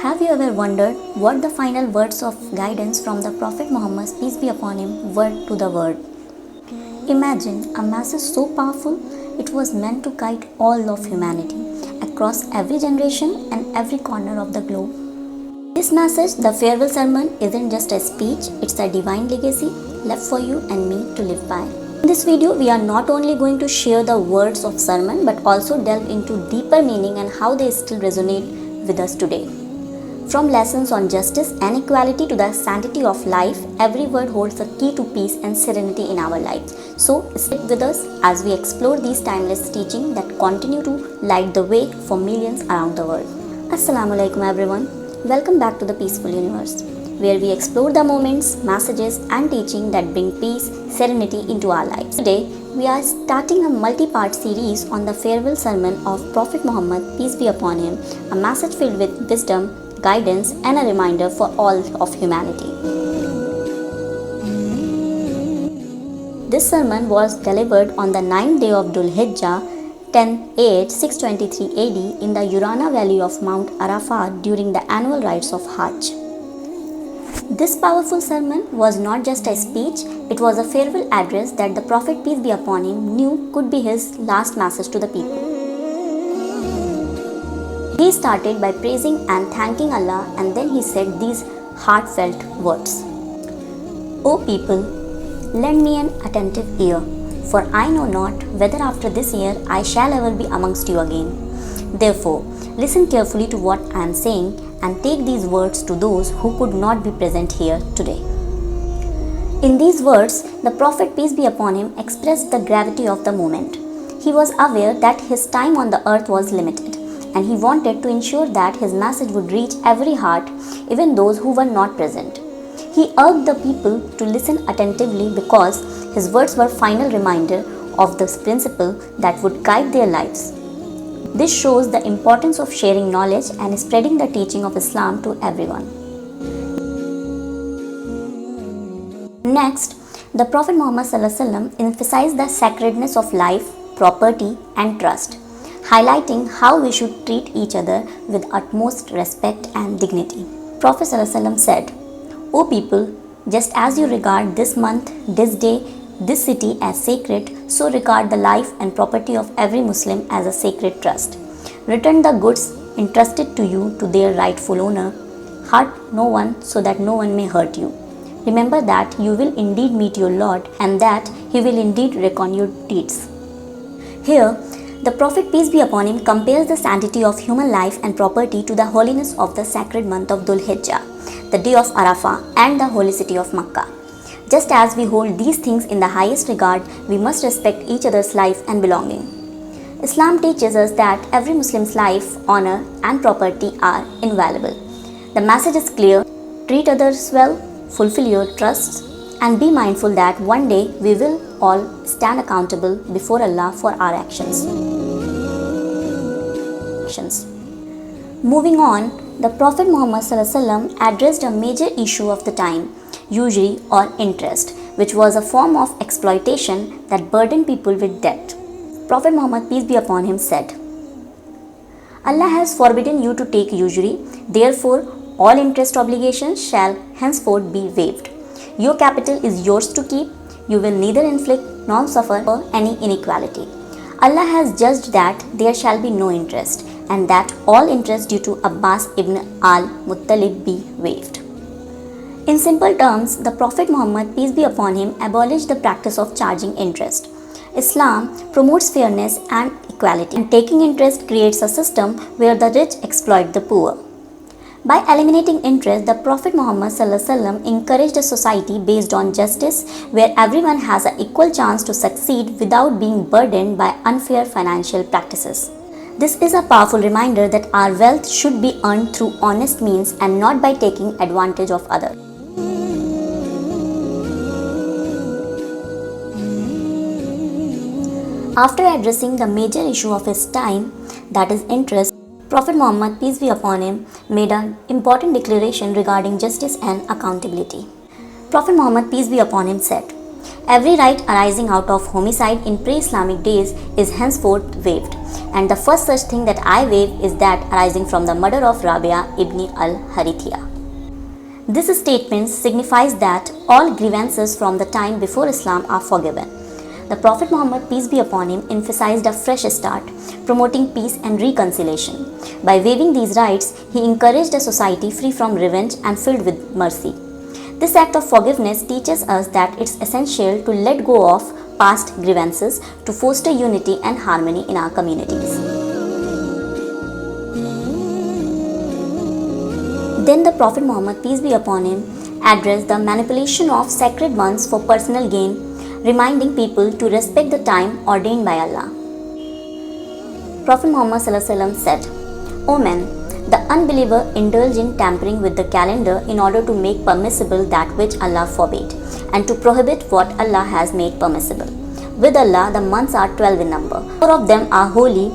Have you ever wondered what the final words of guidance from the Prophet Muhammad, peace be upon him, were to the world? Imagine a message so powerful it was meant to guide all of humanity across every generation and every corner of the globe. This message, the farewell sermon, isn't just a speech, it's a divine legacy left for you and me to live by. In this video, we are not only going to share the words of sermon but also delve into deeper meaning and how they still resonate with us today. From lessons on justice and equality to the sanctity of life, every word holds a key to peace and serenity in our lives. So stick with us as we explore these timeless teachings that continue to light the way for millions around the world. Assalamu alaikum everyone. Welcome back to the Peaceful Universe, where we explore the moments, messages and teaching that bring peace, serenity into our lives. Today, we are starting a multi-part series on the farewell sermon of Prophet Muhammad, peace be upon him, a message filled with wisdom, guidance and a reminder for all of humanity. This sermon was delivered on the 9th day of Dhul Hijjah, 10/8/623 AD in the Urana valley of Mount Arafat during the annual rites of Hajj. This powerful sermon was not just a speech, it was a farewell address that the Prophet, peace be upon him, knew could be his last message to the people. He started by praising and thanking Allah, and then he said these heartfelt words. O people, lend me an attentive ear, for I know not whether after this year I shall ever be amongst you again. Therefore, listen carefully to what I am saying and take these words to those who could not be present here today. In these words, the Prophet, peace be upon him, expressed the gravity of the moment. He was aware that his time on the earth was limited, and he wanted to ensure that his message would reach every heart, even those who were not present. He urged the people to listen attentively because his words were final reminder of this principle that would guide their lives. This shows the importance of sharing knowledge and spreading the teaching of Islam to everyone. Next, the Prophet Muhammad ﷺ emphasized the sacredness of life, property and trust, highlighting how we should treat each other with utmost respect and dignity. Prophet ﷺ said, O people, just as you regard this month, this day, this city as sacred, so regard the life and property of every Muslim as a sacred trust. Return the goods entrusted to you to their rightful owner. Hurt no one so that no one may hurt you. Remember that you will indeed meet your Lord and that He will indeed reckon your deeds. Here, the Prophet, peace be upon him, compares the sanctity of human life and property to the holiness of the sacred month of Dhul Hijjah, the day of Arafah and the holy city of Makkah. Just as we hold these things in the highest regard, we must respect each other's life and belonging. Islam teaches us that every Muslim's life, honor and property are invaluable. The message is clear: treat others well, fulfill your trusts, and be mindful that one day we will all stand accountable before Allah for our actions. Moving on, the Prophet Muhammad ﷺ addressed a major issue of the time, usury or interest, which was a form of exploitation that burdened people with debt. Prophet Muhammad, peace be upon him, said, Allah has forbidden you to take usury, therefore all interest obligations shall henceforth be waived. Your capital is yours to keep. You will neither inflict nor suffer any inequality. Allah has judged that there shall be no interest, and that all interest due to Abbas ibn al-Muttalib be waived. In simple terms, the Prophet Muhammad, peace be upon him, abolished the practice of charging interest. Islam promotes fairness and equality, and taking interest creates a system where the rich exploit the poor. By eliminating interest, the Prophet Muhammad ﷺ encouraged a society based on justice where everyone has an equal chance to succeed without being burdened by unfair financial practices. This is a powerful reminder that our wealth should be earned through honest means and not by taking advantage of others. After addressing the major issue of his time, that is interest, Prophet Muhammad, peace be upon him, made an important declaration regarding justice and accountability. Prophet Muhammad, peace be upon him, said, Every right arising out of homicide in pre-Islamic days is henceforth waived, and the first such thing that I waive is that arising from the murder of Rabia ibn al-Harithiyah. This statement signifies that all grievances from the time before Islam are forgiven. The Prophet Muhammad, peace be upon him, emphasized a fresh start, promoting peace and reconciliation. By waiving these rights, he encouraged a society free from revenge and filled with mercy. This act of forgiveness teaches us that it's essential to let go of past grievances to foster unity and harmony in our communities. Then the Prophet Muhammad, peace be upon him, addressed the manipulation of sacred months for personal gain, reminding people to respect the time ordained by Allah. Prophet Muhammad said, "O men, the unbeliever indulge in tampering with the calendar in order to make permissible that which Allah forbade, and to prohibit what Allah has made permissible. With Allah, the months are 12 in number. 4 of them are holy,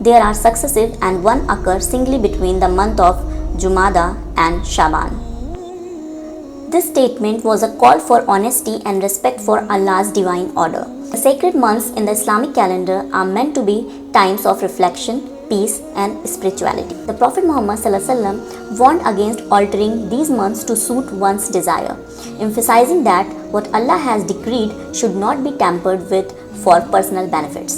there are successive, and one occurs singly between the month of Jumada and Shaban." This statement was a call for honesty and respect for Allah's divine order. The sacred months in the Islamic calendar are meant to be times of reflection, peace, and spirituality. The Prophet Muhammad warned against altering these months to suit one's desire, emphasizing that what Allah has decreed should not be tampered with for personal benefits.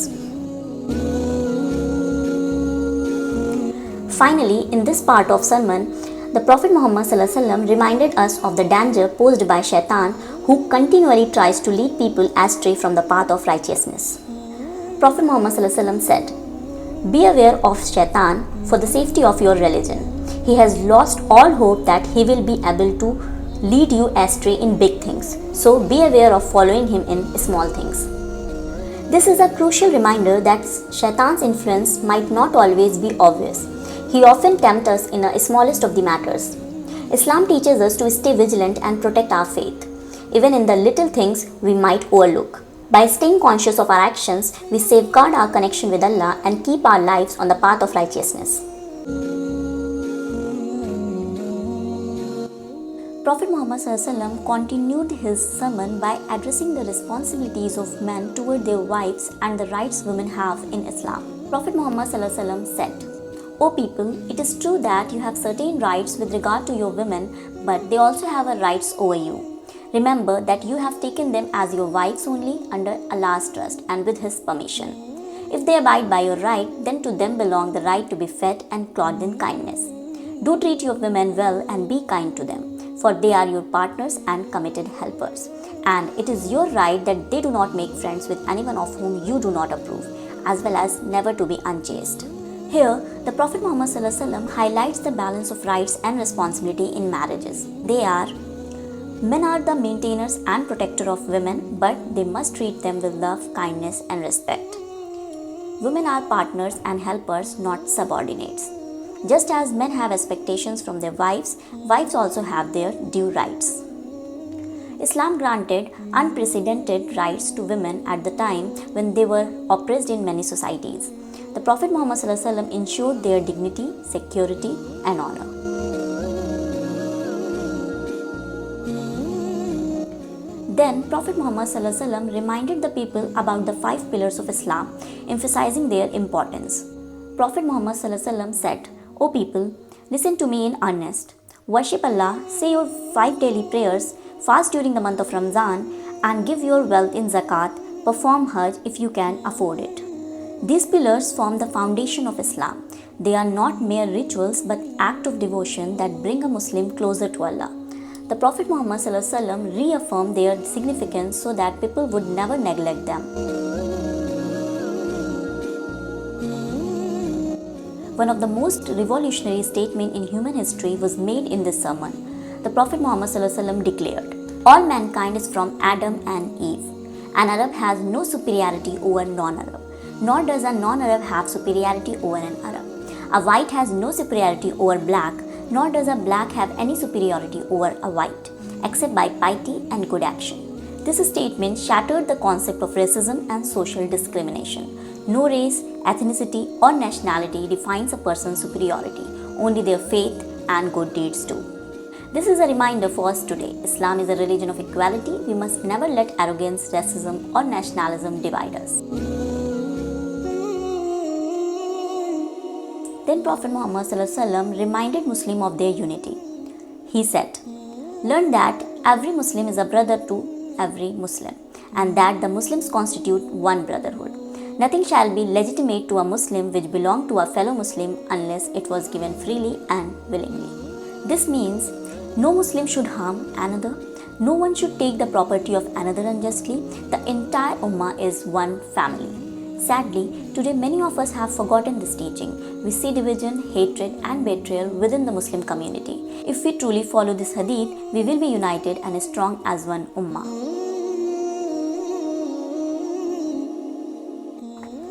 Finally, in this part of sermon, the Prophet Muhammad reminded us of the danger posed by Shaitan, who continually tries to lead people astray from the path of righteousness. Prophet Muhammad said, "Be aware of Shaitan for the safety of your religion. He has lost all hope that he will be able to lead you astray in big things, so be aware of following him in small things." This is a crucial reminder that Shaitan's influence might not always be obvious. He often tempts us in the smallest of the matters. Islam teaches us to stay vigilant and protect our faith, even in the little things we might overlook. By staying conscious of our actions, we safeguard our connection with Allah and keep our lives on the path of righteousness. Prophet Muhammad continued his sermon by addressing the responsibilities of men toward their wives and the rights women have in Islam. Prophet Muhammad said, "O people, it is true that you have certain rights with regard to your women, but they also have a rights over you. Remember that you have taken them as your wives only under Allah's trust and with His permission. If they abide by your right, then to them belong the right to be fed and clothed in kindness. Do treat your women well and be kind to them, for they are your partners and committed helpers. And it is your right that they do not make friends with anyone of whom you do not approve, as well as never to be unchaste." Here, the Prophet Muhammad highlights the balance of rights and responsibility in marriages. They are: men are the maintainers and protector of women, but they must treat them with love, kindness, and respect. Women are partners and helpers, not subordinates. Just as men have expectations from their wives, wives also have their due rights. Islam granted unprecedented rights to women at the time when they were oppressed in many societies. The Prophet Muhammad ensured their dignity, security, and honor. Then Prophet Muhammad reminded the people about the 5 pillars of Islam, emphasizing their importance. Prophet Muhammad said, "O people, listen to me in earnest. Worship Allah, say your 5 daily prayers, fast during the month of Ramzan, and give your wealth in zakat, perform Hajj if you can afford it." These pillars form the foundation of Islam. They are not mere rituals but acts of devotion that bring a Muslim closer to Allah. The Prophet Muhammad reaffirmed their significance so that people would never neglect them. One of the most revolutionary statements in human history was made in this sermon. The Prophet Muhammad declared, "All mankind is from Adam and Eve. An Arab has no superiority over non-Arab. Nor does a non-Arab have superiority over an Arab. A white has no superiority over black, nor does a black have any superiority over a white, except by piety and good action." This statement shattered the concept of racism and social discrimination. No race, ethnicity, or nationality defines a person's superiority, only their faith and good deeds do. This is a reminder for us today. Islam is a religion of equality. We must never let arrogance, racism, or nationalism divide us. Then Prophet Muhammad ﷺ reminded Muslims of their unity. He said, "Learn that every Muslim is a brother to every Muslim, and that the Muslims constitute one brotherhood. Nothing shall be legitimate to a Muslim which belonged to a fellow Muslim unless it was given freely and willingly." This means no Muslim should harm another. No one should take the property of another unjustly. The entire Ummah is one family. Sadly, today many of us have forgotten this teaching. We see division, hatred, and betrayal within the Muslim community. If we truly follow this hadith, we will be united and strong as one Ummah.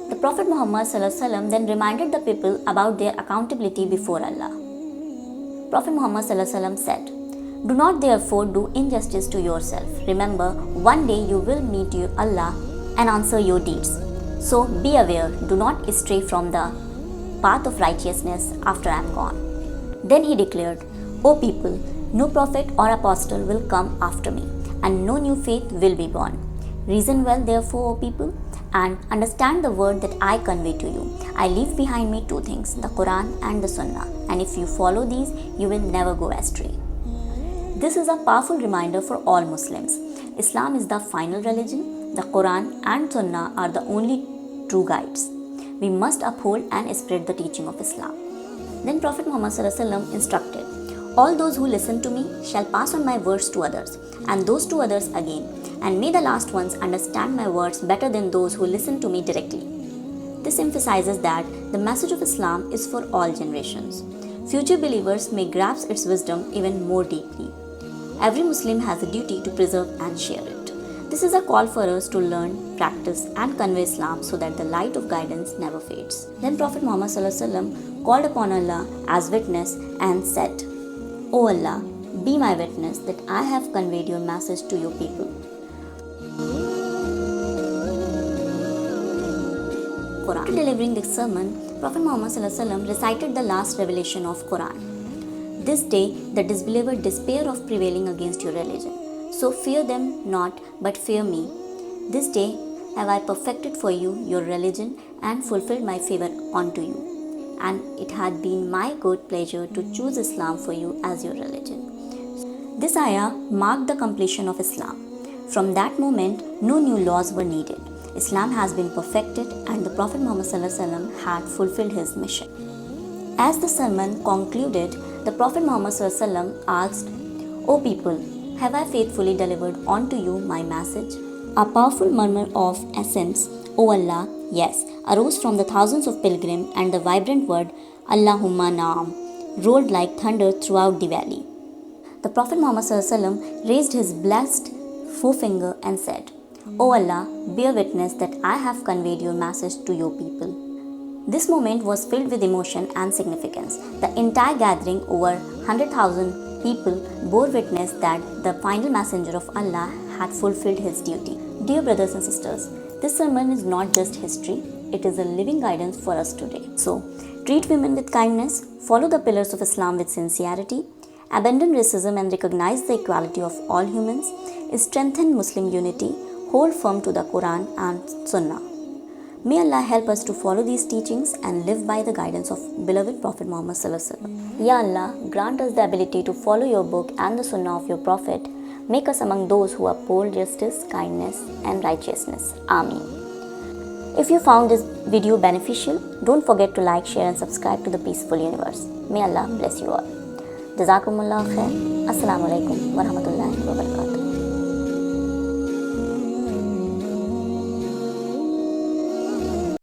The Prophet Muhammad ﷺ then reminded the people about their accountability before Allah. Prophet Muhammad ﷺ said, "Do not therefore do injustice to yourself. Remember, one day you will meet your Allah and answer your deeds. So be aware, do not stray from the path of righteousness after I am gone." Then he declared, "O people, no prophet or apostle will come after me, and no new faith will be born. Reason well therefore, O people, and understand the word that I convey to you. I leave behind me two things, the Quran and the Sunnah, and if you follow these, you will never go astray." This is a powerful reminder for all Muslims. Islam is the final religion. The Quran and Sunnah are the only true guides. We must uphold and spread the teaching of Islam. Then Prophet Muhammad ﷺ instructed, "All those who listen to me shall pass on my words to others, and those to others again, and may the last ones understand my words better than those who listen to me directly." This emphasizes that the message of Islam is for all generations. Future believers may grasp its wisdom even more deeply. Every Muslim has a duty to preserve and share it. This is a call for us to learn, practice, and convey Islam so that the light of guidance never fades. Then Prophet Muhammad ﷺ called upon Allah as witness and said, "O Allah, be my witness that I have conveyed your message to your people." After delivering this sermon, Prophet Muhammad ﷺ recited the last revelation of Quran. "This day the disbeliever despair of prevailing against your religion. So fear them not, but fear me. This day have I perfected for you your religion and fulfilled my favor unto you. And it had been my good pleasure to choose Islam for you as your religion." This ayah marked the completion of Islam. From that moment, no new laws were needed. Islam has been perfected and the Prophet Muhammad ﷺ had fulfilled his mission. As the sermon concluded, the Prophet Muhammad ﷺ asked, "O people, have I faithfully delivered unto you my message?" A powerful murmur of assent, "O Allah, yes," arose from the thousands of pilgrims, and the vibrant word, "Allahumma Naam," rolled like thunder throughout the valley. The Prophet Muhammad ﷺ raised his blessed forefinger and said, "O Allah, bear witness that I have conveyed your message to your people." This moment was filled with emotion and significance. The entire gathering, over 100,000 people, bore witness that the final messenger of Allah had fulfilled his duty. Dear brothers and sisters, this sermon is not just history, it is a living guidance for us today. So, treat women with kindness, follow the pillars of Islam with sincerity, abandon racism and recognize the equality of all humans, strengthen Muslim unity, hold firm to the Quran and Sunnah. May Allah help us to follow these teachings and live by the guidance of beloved Prophet Muhammad ﷺ. Ya Allah, grant us the ability to follow your book and the Sunnah of your Prophet. Make us among those who uphold justice, kindness, and righteousness. Ameen. If you found this video beneficial, don't forget to like, share, and subscribe to the Peaceful Universe. May Allah bless you all. Jazakumullah khair. Assalamu alaikum wa rahmatullahi wa barakatuh.